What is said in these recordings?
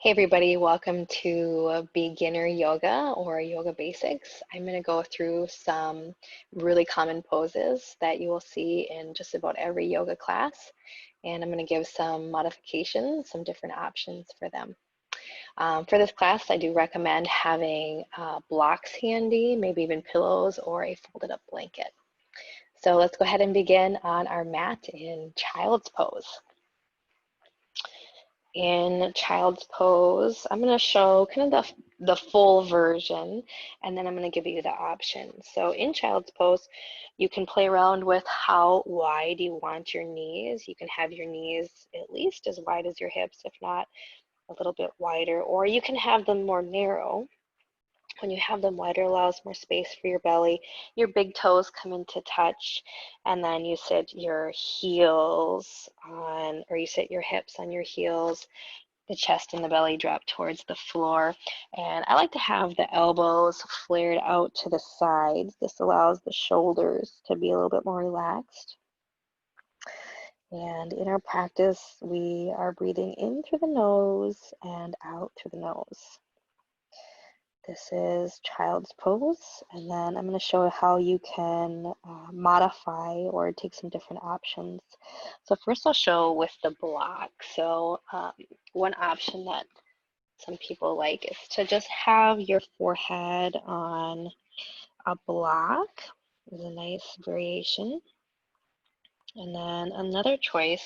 Hey everybody, welcome to beginner yoga or yoga basics. I'm going to go through some really common poses that you will see in just about every yoga class, and I'm going to give some modifications, some different options for them. For this class, I do recommend having blocks handy, maybe even pillows or a folded up blanket. So let's go ahead and begin on our mat in child's pose. In child's pose, I'm going to show kind of the full version, and then I'm going to give you the options. So in child's pose, you can play around with how wide you want your knees. You can have your knees at least as wide as your hips, if not a little bit wider, or you can have them more narrow. When you have them wider, it allows more space for your belly. Your big toes come into touch, and then you sit your heels on, or you sit your hips on your heels. The chest and the belly drop towards the floor. And I like to have the elbows flared out to the sides. This allows the shoulders to be a little bit more relaxed. And in our practice, we are breathing in through the nose and out through the nose. This is child's pose, and then I'm going to show how you can modify or take some different options. So first I'll show with the block. So one option that some people like is to just have your forehead on a block. Is a nice variation. And then another choice,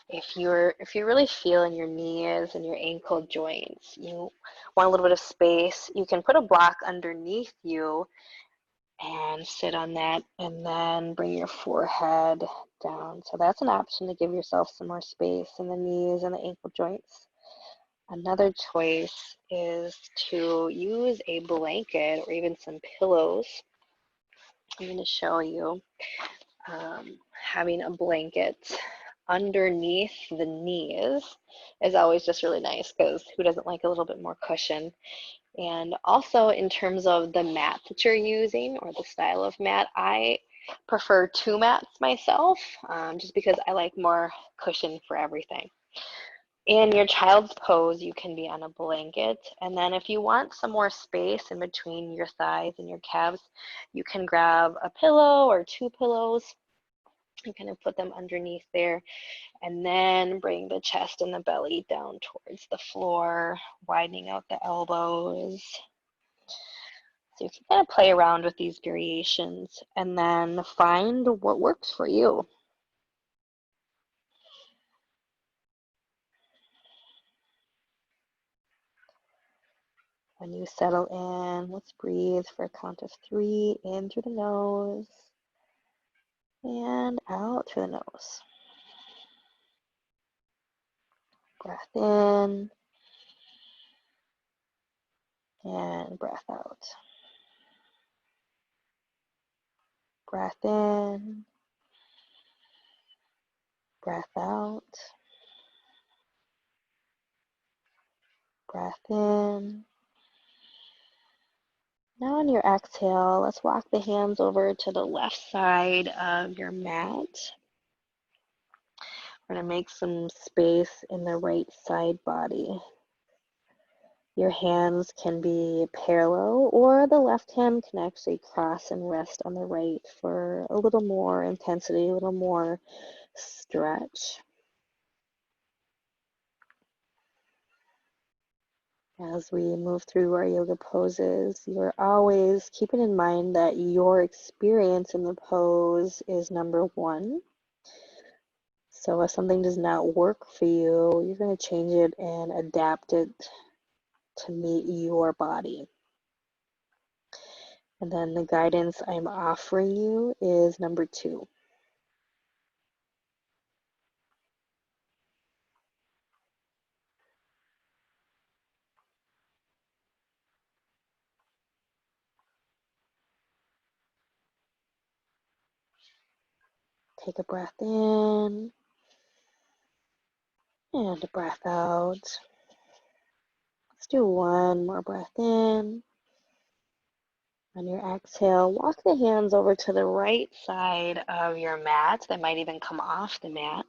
if you're really feeling your knees and your ankle joints, you want a little bit of space, you can put a block underneath you and sit on that, and then bring your forehead down. So that's an option to give yourself some more space in the knees and the ankle joints. Another choice is to use a blanket or even some pillows. I'm going to show you having a blanket underneath the knees is always just really nice, because who doesn't like a little bit more cushion? And also in terms of the mat that you're using or the style of mat, I prefer two mats myself, just because I like more cushion for everything. In your child's pose, you can be on a blanket, and then if you want some more space in between your thighs and your calves, you can grab a pillow or two pillows and kind of put them underneath there, and then bring the chest and the belly down towards the floor, widening out the elbows. So you can kind of play around with these variations and then find what works for you. When you settle in, let's breathe for a count of 3, in through the nose and out through the nose. Breath in and breath out. Breath in, breath out. Breath in. Now on your exhale, let's walk the hands over to the left side of your mat. We're going to make some space in the right side body. Your hands can be parallel, or the left hand can actually cross and rest on the right for a little more intensity, a little more stretch. As we move through our yoga poses, you're always keeping in mind that your experience in the pose is number one. So if something does not work for you, you're going to change it and adapt it to meet your body. And then the guidance I'm offering you is number 2. Take a breath in and a breath out. Let's do one more breath in. On your exhale, walk the hands over to the right side of your mat. They might even come off the mat.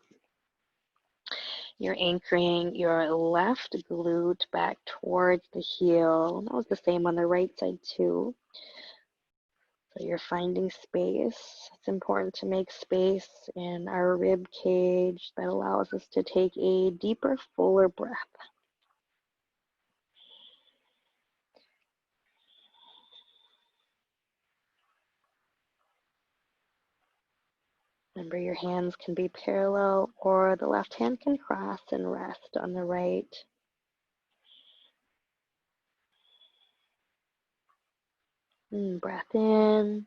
You're anchoring your left glute back towards the heel. That was the same on the right side too. So you're finding space. It's important to make space in our rib cage that allows us to take a deeper, fuller breath. Remember, your hands can be parallel or the left hand can cross and rest on the right. Breath in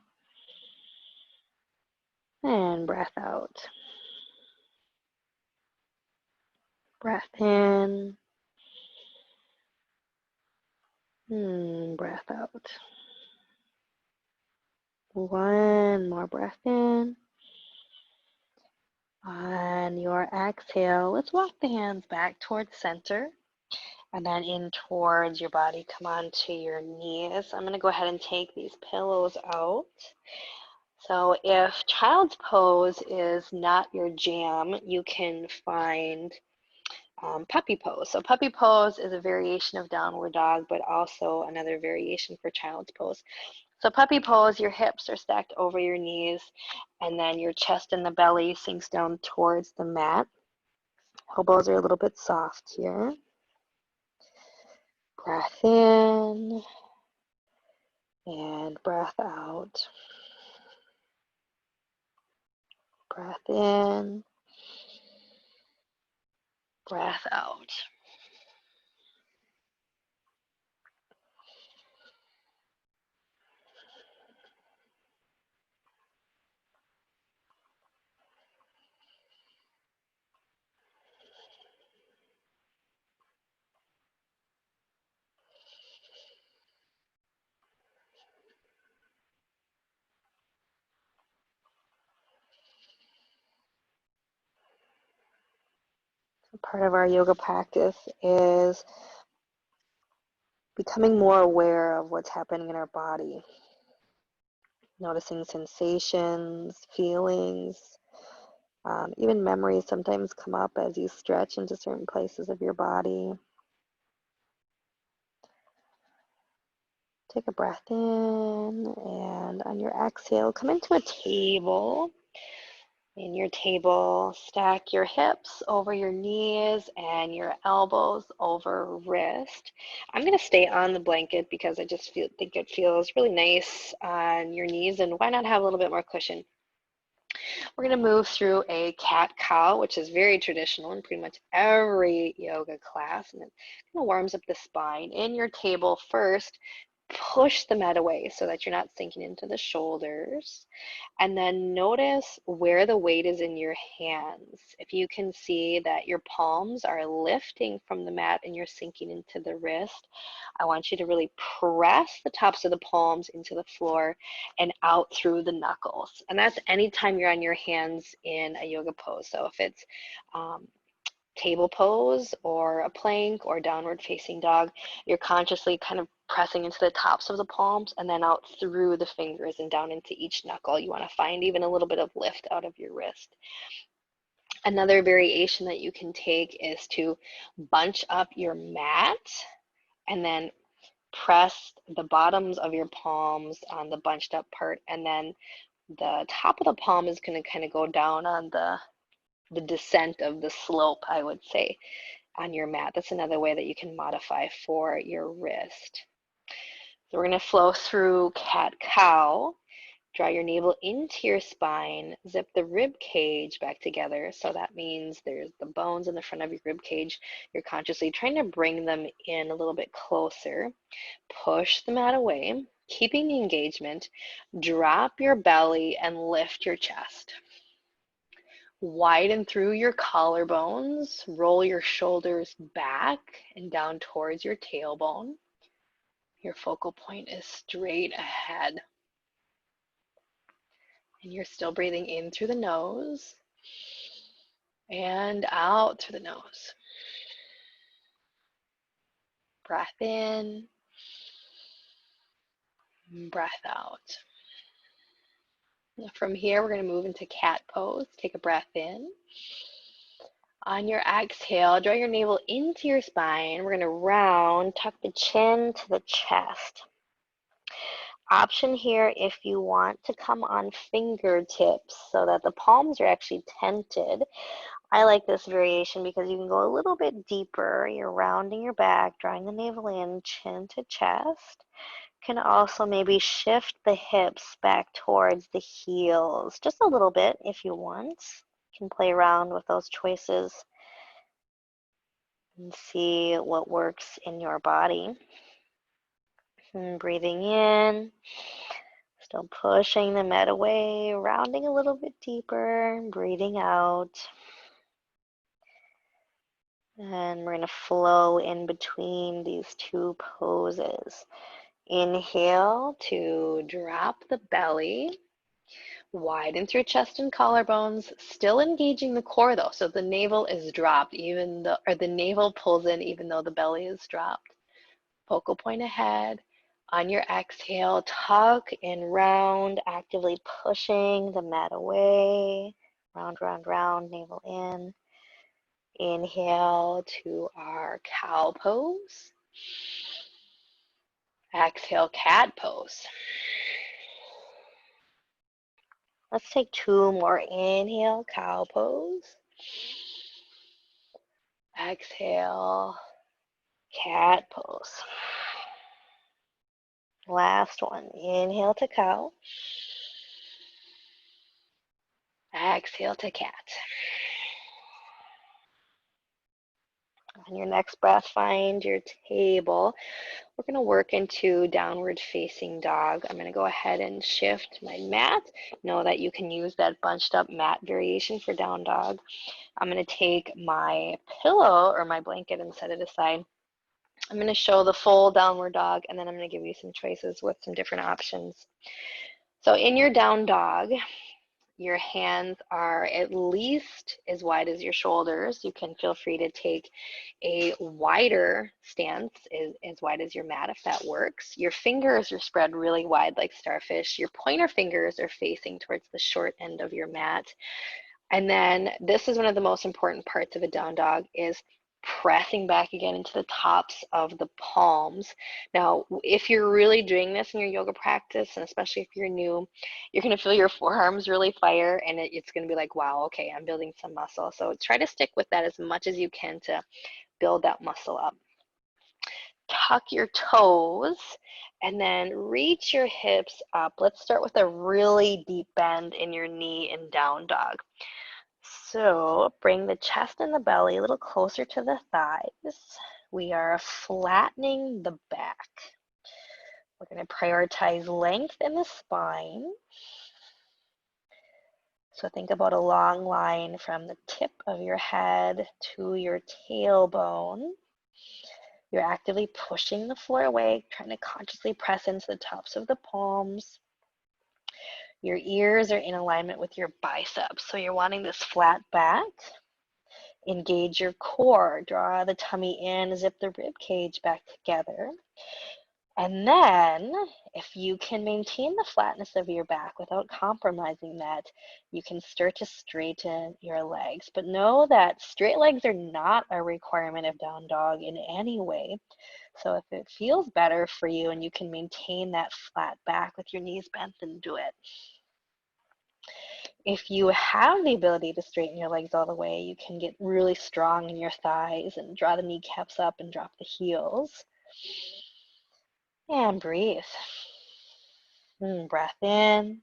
and breath out. Breath in, breath out. One more breath in. On your exhale, let's walk the hands back towards center and then in towards your body. Come onto your knees. I'm going to go ahead and take these pillows out. So if child's pose is not your jam, you can find puppy pose. So puppy pose is a variation of downward dog, but also another variation for child's pose. So puppy pose, your hips are stacked over your knees, and then your chest and the belly sinks down towards the mat. Elbows are a little bit soft here. Breath in and breath out. Breath in, breath out. Part of our yoga practice is becoming more aware of what's happening in our body. Noticing sensations, feelings, even memories sometimes come up as you stretch into certain places of your body. Take a breath in, and on your exhale, come into a table. In your table, stack your hips over your knees and your elbows over wrist. I'm going to stay on the blanket because I just think it feels really nice on your knees, and why not have a little bit more cushion? We're going to move through a cat-cow, which is very traditional in pretty much every yoga class, and it kind of warms up the spine. In your table first, push the mat away so that you're not sinking into the shoulders. And then notice where the weight is in your hands. If you can see that your palms are lifting from the mat and you're sinking into the wrist, I want you to really press the tops of the palms into the floor and out through the knuckles. And that's anytime you're on your hands in a yoga pose. So if it's table pose or a plank or downward facing dog, you're consciously kind of pressing into the tops of the palms and then out through the fingers and down into each knuckle. You want to find even a little bit of lift out of your wrist. Another variation that you can take is to bunch up your mat and then press the bottoms of your palms on the bunched up part, and then the top of the palm is going to kind of go down on the descent of the slope, I would say, on your mat. That's another way that you can modify for your wrist. So we're going to flow through cat-cow. Draw your navel into your spine, zip the rib cage back together. So that means there's the bones in the front of your rib cage. You're consciously trying to bring them in a little bit closer. Push the mat away, keeping the engagement. Drop your belly and lift your chest. Widen through your collarbones, roll your shoulders back and down towards your tailbone. Your focal point is straight ahead. And you're still breathing in through the nose and out through the nose. Breath in, breath out. Now from here, we're going to move into cat pose. Take a breath in. On your exhale, draw your navel into your spine. We're going to round, tuck the chin to the chest. Option here if you want to come on fingertips so that the palms are actually tented. I like this variation because you can go a little bit deeper. You're rounding your back, drawing the navel in, chin to chest. You can also maybe shift the hips back towards the heels just a little bit if you want. You can play around with those choices and see what works in your body. And breathing in, still pushing the mat away, rounding a little bit deeper, breathing out. And we're going to flow in between these two poses. Inhale to drop the belly, widen through chest and collarbones, still engaging the core though, so the navel is dropped, the navel pulls in even though the belly is dropped. Focal point ahead. On your exhale, tuck and round, actively pushing the mat away. Round, round, round, navel in. Inhale to our cow pose. Exhale, cat pose. Let's take two more. Inhale, cow pose. Exhale, cat pose. Last one. Inhale to cow. Exhale to cat. On your next breath, find your table. We're going to work into downward facing dog. I'm going to go ahead and shift my mat. Know that you can use that bunched up mat variation for down dog. I'm going to take my pillow or my blanket and set it aside. I'm going to show the full downward dog, and then I'm going to give you some choices with some different options. So in your down dog, your hands are at least as wide as your shoulders. You can feel free to take a wider stance, as wide as your mat if that works. Your fingers are spread really wide like starfish. Your pointer fingers are facing towards the short end of your mat. And then this is one of the most important parts of a down dog is pressing back again into the tops of the palms. Now, if you're really doing this in your yoga practice, and especially if you're new, you're going to feel your forearms really fire, and it's going to be like, wow, okay, I'm building some muscle. So try to stick with that as much as you can to build that muscle up. Tuck your toes, and then reach your hips up. Let's start with a really deep bend in your knee in down dog. So bring the chest and the belly a little closer to the thighs. We are flattening the back. We're going to prioritize length in the spine. So think about a long line from the tip of your head to your tailbone. You're actively pushing the floor away, trying to consciously press into the tops of the palms. Your ears are in alignment with your biceps. So you're wanting this flat back. Engage your core. Draw the tummy in, zip the rib cage back together. And then, if you can maintain the flatness of your back without compromising that, you can start to straighten your legs. But know that straight legs are not a requirement of down dog in any way. So if it feels better for you and you can maintain that flat back with your knees bent, then do it. If you have the ability to straighten your legs all the way, you can get really strong in your thighs and draw the kneecaps up and drop the heels. And breathe. Breath in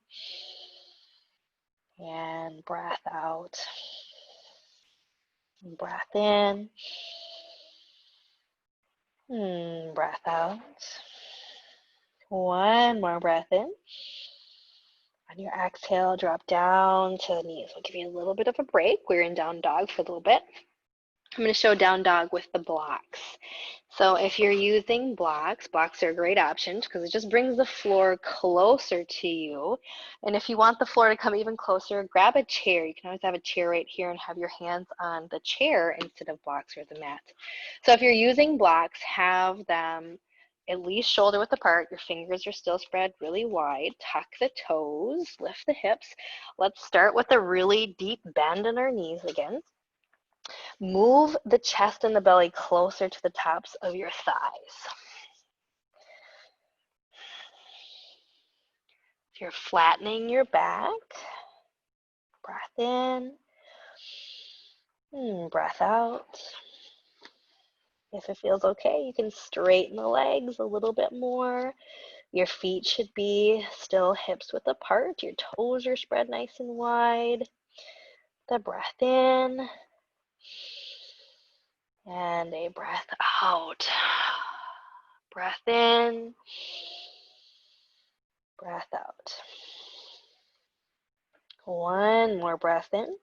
and breath out. Breath in. Breath out. One more breath in. On your exhale, drop down to the knees. We'll give you a little bit of a break. We're in down dog for a little bit. I'm going to show down dog with the blocks. So if you're using blocks are a great option because it just brings the floor closer to you. And if you want the floor to come even closer, grab a chair. You can always have a chair right here and have your hands on the chair instead of blocks or the mat. So if you're using blocks, have them at least shoulder width apart. Your fingers are still spread really wide. Tuck the toes, lift the hips. Let's start with a really deep bend in our knees again. Move the chest and the belly closer to the tops of your thighs. If you're flattening your back, breath in, breath out. If it feels okay, you can straighten the legs a little bit more. Your feet should be still hips width apart. Your toes are spread nice and wide. The breath in and a breath out. Breath in, breath out. One more breath in.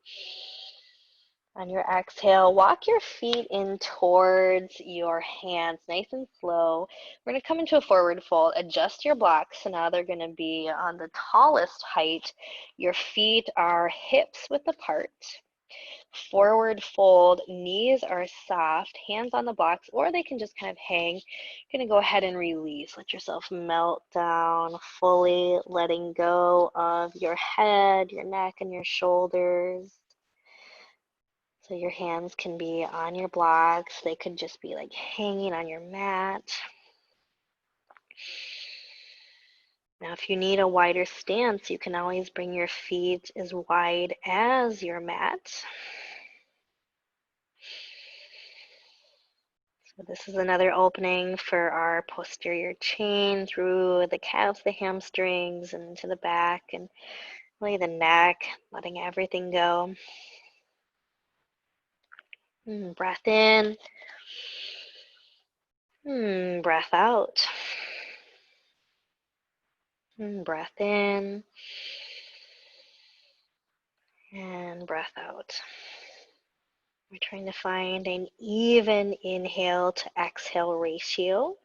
On your exhale, walk your feet in towards your hands, nice and slow. We're going to come into a forward fold. Adjust your blocks. So now they're going to be on the tallest height. Your feet are hips width apart. Forward fold, knees are soft, hands on the blocks, or they can just kind of hang. You're going to go ahead and release. Let yourself melt down, fully letting go of your head, your neck, and your shoulders. So your hands can be on your blocks. They could just be like hanging on your mat. Now, if you need a wider stance, you can always bring your feet as wide as your mat. So this is another opening for our posterior chain through the calves, the hamstrings, and to the back, and really the neck, letting everything go. Breath in. Breath out. Breath in. And breath out. We're trying to find an even inhale to exhale ratio.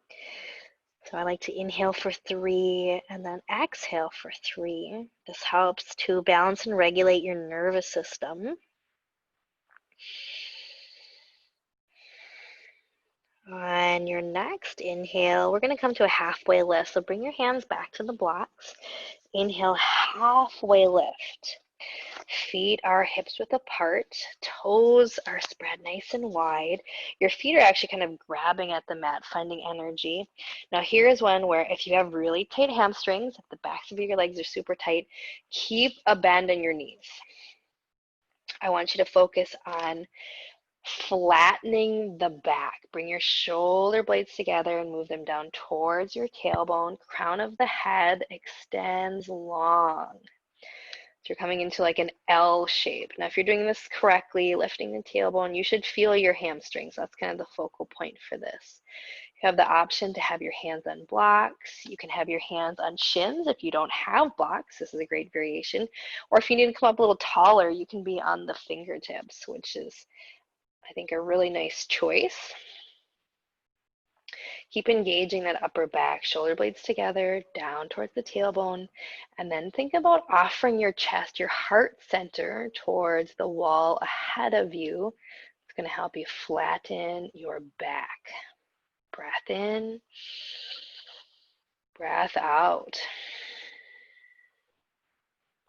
So I like to inhale for 3 and then exhale for 3. This helps to balance and regulate your nervous system. On your next inhale, we're going to come to a halfway lift. So bring your hands back to the blocks. Inhale, halfway lift. Feet are hips width apart. Toes are spread nice and wide. Your feet are actually kind of grabbing at the mat, finding energy. Now here is one where if you have really tight hamstrings, if the backs of your legs are super tight, keep a bend in your knees. I want you to focus on flattening the back. Bring your shoulder blades together and move them down towards your tailbone. Crown of the head extends long. You're coming into like an L shape. Now, if you're doing this correctly, lifting the tailbone, you should feel your hamstrings. That's kind of the focal point for this. You have the option to have your hands on blocks. You can have your hands on shins if you don't have blocks. This is a great variation. Or if you need to come up a little taller, you can be on the fingertips, which is, I think, a really nice choice. Keep engaging that upper back, shoulder blades together, down towards the tailbone, and then think about offering your chest, your heart center towards the wall ahead of you. It's going to help you flatten your back. Breath in, breath out.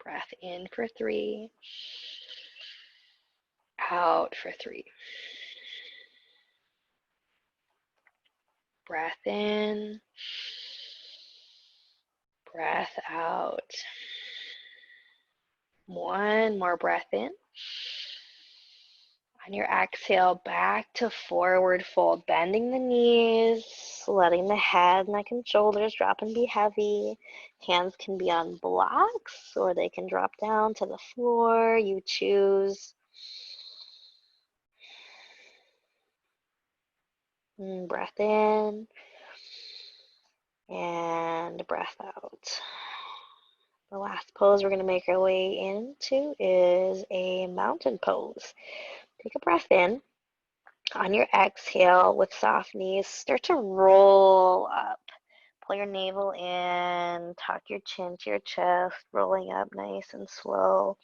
Breath in for 3, out for 3. Breath in, breath out. One more breath in. On your exhale, back to forward fold, bending the knees, letting the head, neck, and shoulders drop and be heavy. Hands can be on blocks or they can drop down to the floor. You choose. Breath in and breath out. The last pose we're going to make our way into is a mountain pose. Take a breath in. On your exhale, with soft knees, start to roll up. Pull your navel in, tuck your chin to your chest, rolling up nice and slow.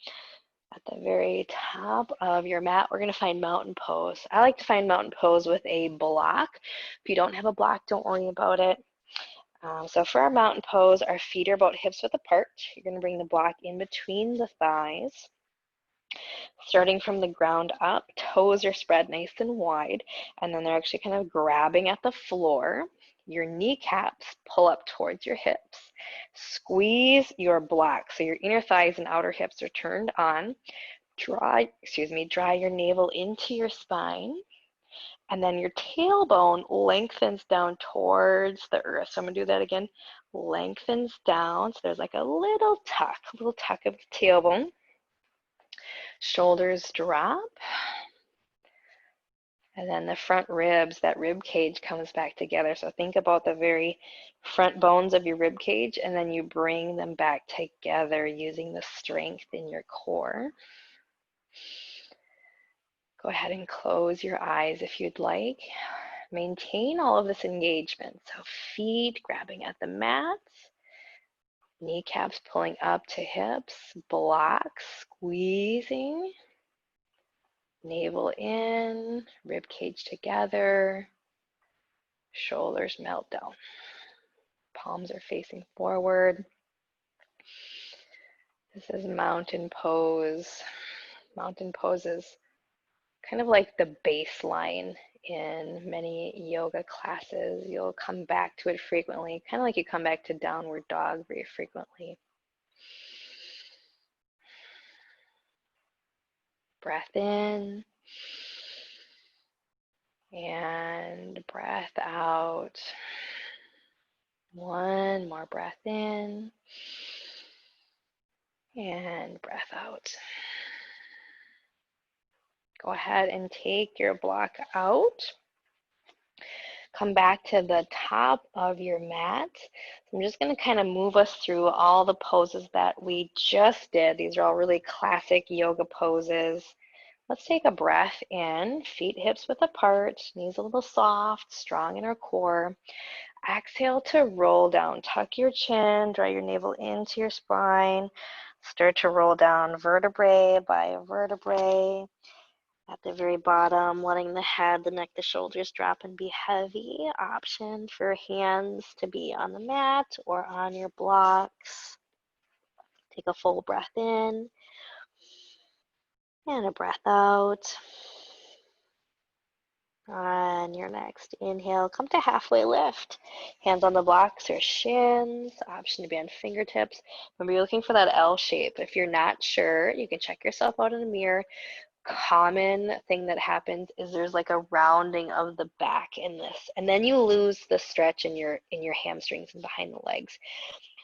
At the very top of your mat, we're going to find mountain pose. I like to find mountain pose with a block. If you don't have a block, don't worry about it. So for our mountain pose, our feet are about hips width apart. You're going to bring the block in between the thighs. Starting from the ground up, toes are spread nice and wide, and then they're actually kind of grabbing at the floor. Your kneecaps pull up towards your hips. Squeeze your blocks, so your inner thighs and outer hips are turned on. Draw your navel into your spine, and then your tailbone lengthens down towards the earth. So I'm gonna do that again. Lengthens down, so there's like a little tuck of the tailbone. Shoulders drop, and then the front ribs, that rib cage comes back together. So think about the very front bones of your rib cage, and then you bring them back together using the strength in your core. Go ahead and close your eyes if you'd like. Maintain all of this engagement. So feet grabbing at the mat, kneecaps pulling up to hips, blocks squeezing, navel in, rib cage together, shoulders melt down. Palms are facing forward. This is mountain pose. Mountain pose is kind of like the baseline in many yoga classes. You'll come back to it frequently, kind of like you come back to downward dog very frequently. Breath in and breath out. One more breath in and breath out. Go ahead and take your block out. Come back to the top of your mat. I'm just going to kind of move us through all the poses that we just did. These are all really classic yoga poses. Let's take a breath in, feet hips width apart, knees a little soft, strong in our core. Exhale to roll down. Tuck your chin, draw your navel into your spine. Start to roll down vertebrae by vertebrae. At the very bottom, letting the head, the neck, the shoulders drop and be heavy. Option for hands to be on the mat or on your blocks. Take a full breath in and a breath out. On your next inhale, come to halfway lift. Hands on the blocks or shins, option to be on fingertips. Remember, you're looking for that L shape. If you're not sure, you can check yourself out in the mirror. Common thing that happens is there's like a rounding of the back in this, and then you lose the stretch in your hamstrings and behind the legs.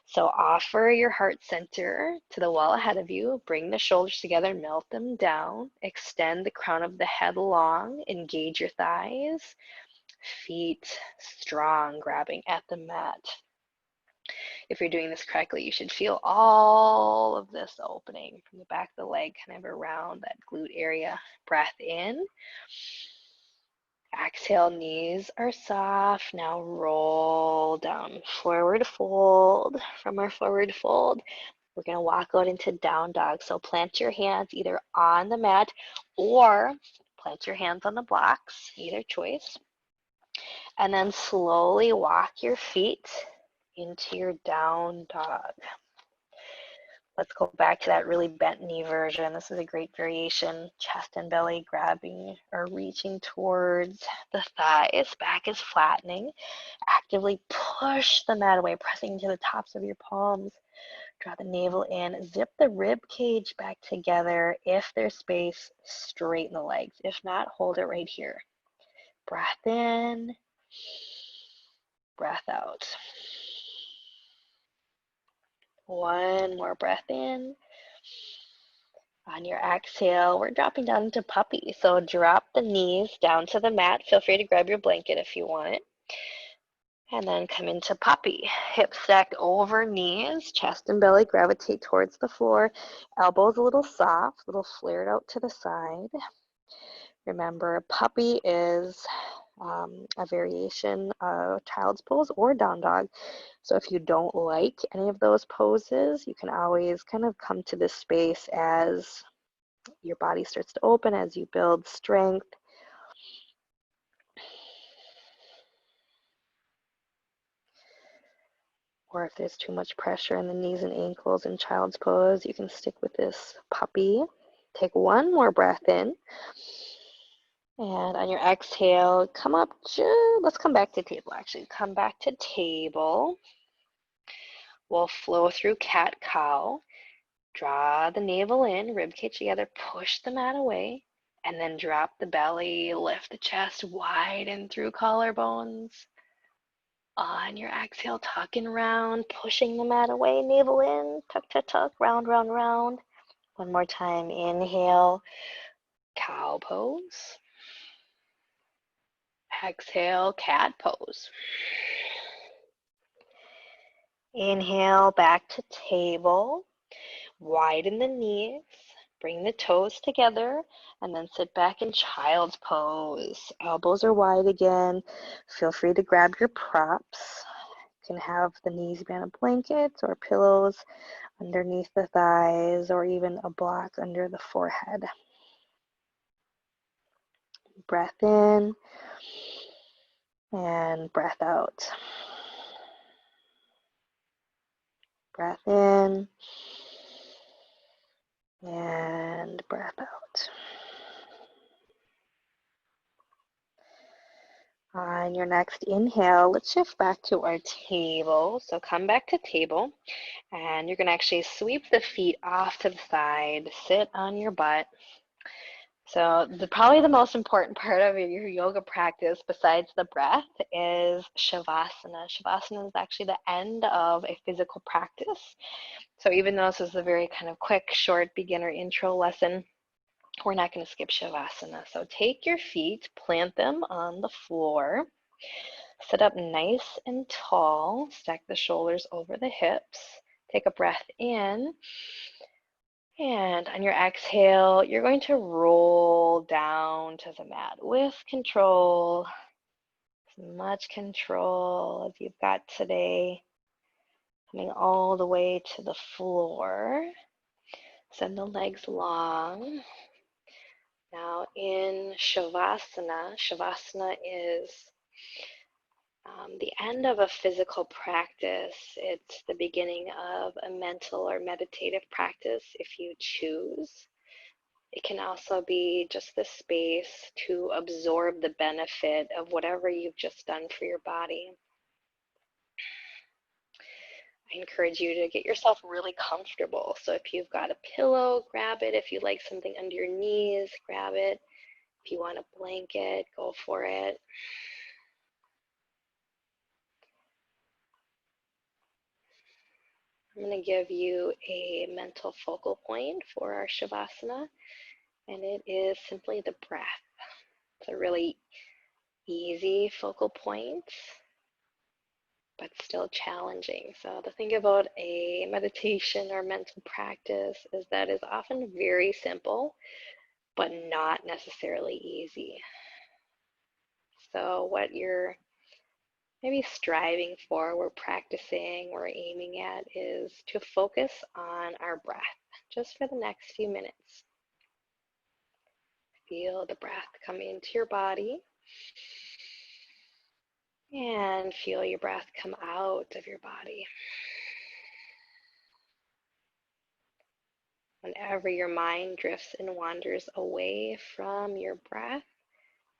So offer your heart center to the wall ahead of you. Bring the shoulders together, melt them down. Extend the crown of the head long. Engage your thighs. Feet strong, grabbing at the mat. If you're doing this correctly, you should feel all of this opening from the back of the leg, kind of around that glute area. Breath in. Exhale, knees are soft. Now roll down, forward fold. From our forward fold, we're going to walk out into down dog. So plant your hands either on the mat or plant your hands on the blocks, either choice. And then slowly walk your feet into your down dog. Let's go back to that really bent knee version. This is a great variation. Chest and belly grabbing or reaching towards the thighs. Back is flattening. Actively push the mat away, pressing into the tops of your palms. Draw the navel in. Zip the rib cage back together. If there's space, straighten the legs. If not, hold it right here. Breath in. Breath out. One more breath in. On your exhale, we're dropping down into puppy. So drop the knees down to the mat. Feel free to grab your blanket if you want it. And then come into puppy. Hips stacked over knees, chest and belly gravitate towards the floor. Elbows a little soft, a little flared out to the side. Remember, puppy is a variation of child's pose or down dog. So if you don't like any of those poses, you can always kind of come to this space as your body starts to open, as you build strength. Or if there's too much pressure in the knees and ankles in child's pose, you can stick with this puppy. Take one more breath in. And on your exhale, come up, let's come back to table actually. Come back to table. We'll flow through cat-cow. Draw the navel in, ribcage together, push the mat away, and then drop the belly, lift the chest, widen through collarbones. On your exhale, tuck and round, pushing the mat away, navel in, tuck, tuck, tuck, round, round, round. One more time, inhale, cow pose. Exhale, cat pose. Inhale, back to table. Widen the knees, bring the toes together, and then sit back in child's pose. Elbows are wide again. Feel free to grab your props. You can have the knees be on a blanket or pillows underneath the thighs or even a block under the forehead. Breath in and breath out. Breath in and breath out. On your next inhale, let's shift back to our table. So come back to table, and you're going to actually sweep the feet off to the side, sit on your butt. So probably the most important part of your yoga practice besides the breath is Shavasana. Shavasana is actually the end of a physical practice. So even though this is a very kind of quick, short beginner intro lesson, we're not going to skip Shavasana. So take your feet, plant them on the floor. Sit up nice and tall. Stack the shoulders over the hips. Take a breath in. And on your exhale, you're going to roll down to the mat with control. As much control as you've got today. Coming all the way to the floor. Send the legs long. Now in Shavasana, Shavasana is the end of a physical practice. It's the beginning of a mental or meditative practice if you choose. It can also be just the space to absorb the benefit of whatever you've just done for your body. I encourage you to get yourself really comfortable. So if you've got a pillow, grab it. If you like something under your knees, grab it. If you want a blanket, go for it. I'm going to give you a mental focal point for our Shavasana, and it is simply the breath. It's a really easy focal point, but still challenging. So the thing about a meditation or mental practice is that it's often very simple, but not necessarily easy. So what you're maybe striving for, we're practicing, we're aiming at is to focus on our breath just for the next few minutes. Feel the breath come into your body and feel your breath come out of your body. Whenever your mind drifts and wanders away from your breath,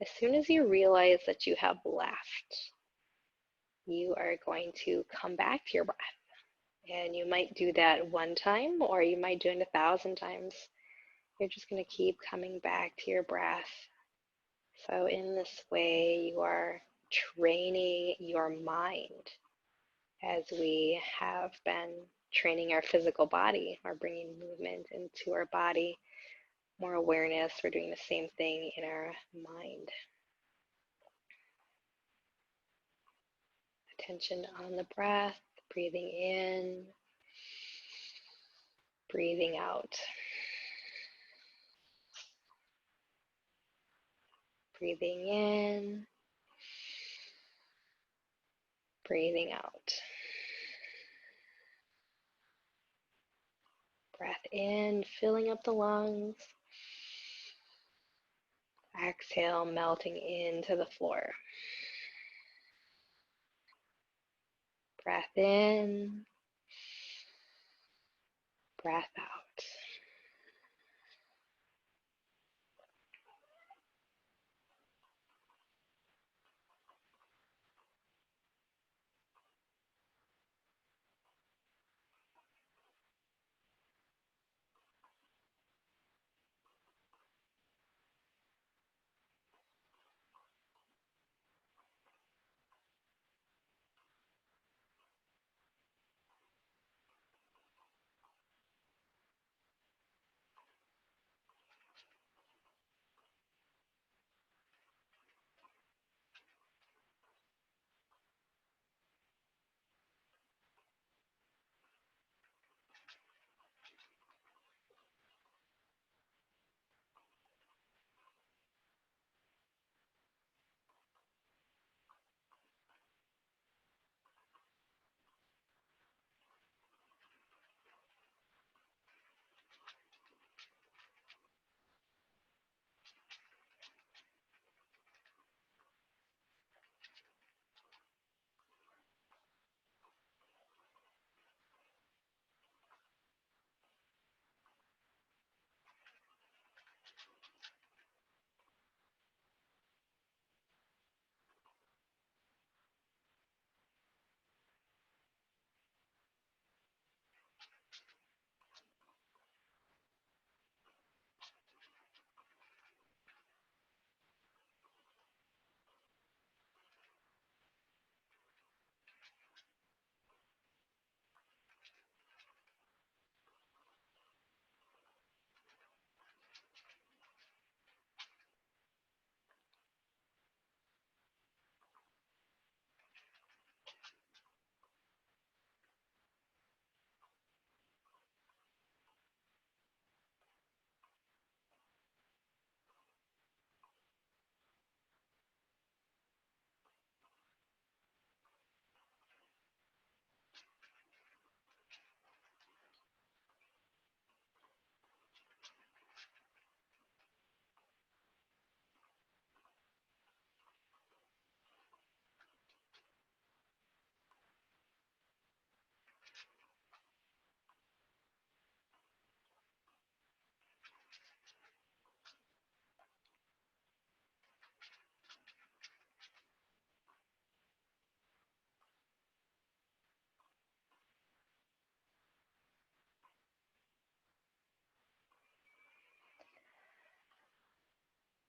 as soon as you realize that you have left, you are going to come back to your breath. And you might do that one time, or you might do it 1,000 times. You're just going to keep coming back to your breath. So in this way, you are training your mind as we have been training our physical body, or bringing movement into our body, more awareness. We're doing the same thing in our mind. Attention on the breath, breathing in, breathing out. Breathing in, breathing out. Breath in, filling up the lungs. Exhale, melting into the floor. Breath in, breath out.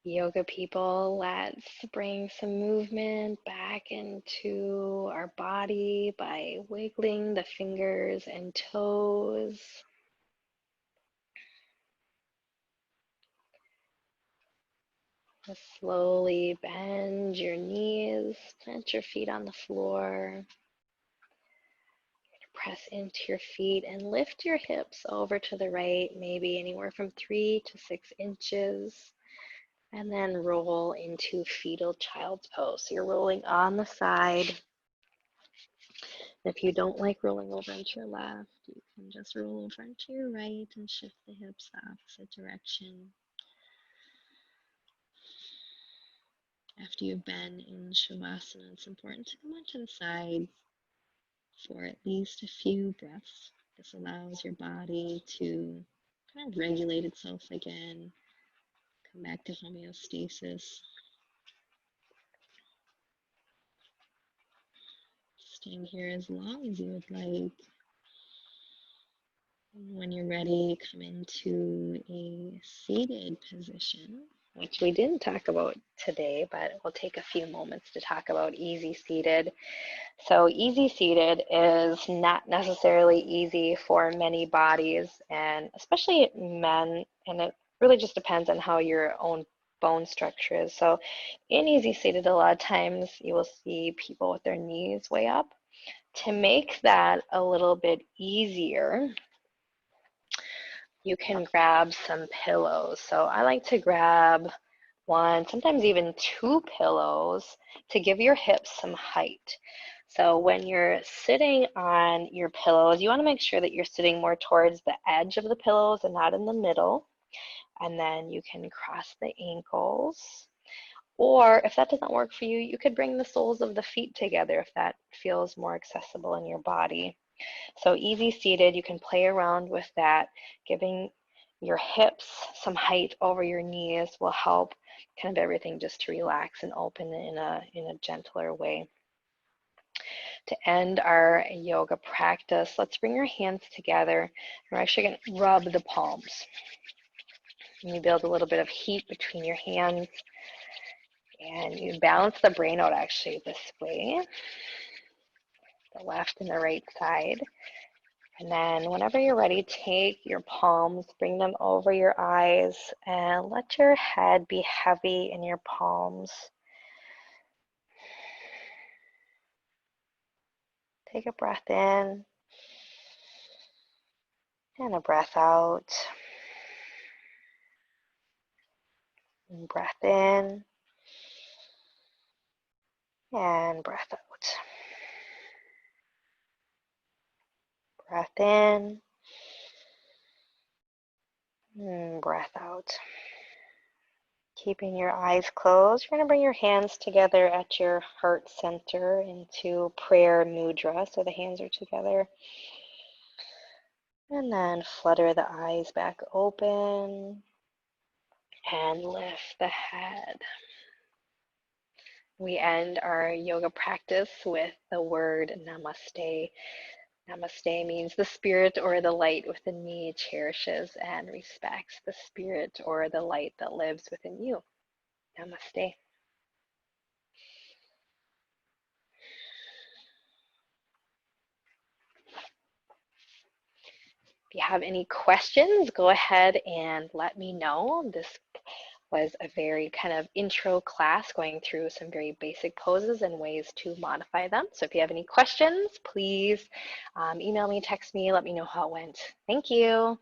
Yoga people, let's bring some movement back into our body by wiggling the fingers and toes. Slowly bend your knees, plant your feet on the floor. Press into your feet and lift your hips over to the right, maybe anywhere from 3 to 6 inches. And then roll into fetal child's pose. So you're rolling on the side. If you don't like rolling over into your left, you can just roll over into your right and shift the hips the opposite direction. After you've been in Shavasana, it's important to come onto the sides for at least a few breaths. This allows your body to kind of regulate itself again, come back to homeostasis. Staying here as long as you would like. And when you're ready, come into a seated position, which we didn't talk about today, but we'll take a few moments to talk about easy seated. So easy seated is not necessarily easy for many bodies, and especially men, and it really just depends on how your own bone structure is. So in easy seated, a lot of times you will see people with their knees way up. To make that a little bit easier, you can grab some pillows. So I like to grab one, sometimes even 2 pillows to give your hips some height. So when you're sitting on your pillows, you want to make sure that you're sitting more towards the edge of the pillows and not in the middle. And then you can cross the ankles. Or if that doesn't work for you, you could bring the soles of the feet together if that feels more accessible in your body. So easy seated, you can play around with that. Giving your hips some height over your knees will help kind of everything just to relax and open in a gentler way. To end our yoga practice, let's bring your hands together. We're actually going to rub the palms. And you build a little bit of heat between your hands. And you balance the brain out actually this way, the left and the right side. And then whenever you're ready, take your palms, bring them over your eyes, and let your head be heavy in your palms. Take a breath in and a breath out. And breath in and breath out. Breath in and breath out. Keeping your eyes closed, you're going to bring your hands together at your heart center into prayer mudra, so the hands are together. And then flutter the eyes back open and lift the head. We end our yoga practice with the word namaste. Namaste means the spirit or the light within me cherishes and respects the spirit or the light that lives within you. Namaste. If you have any questions, go ahead and let me know. This was a very kind of intro class going through some very basic poses and ways to modify them. So if you have any questions, please email me, text me, let me know how it went. Thank you.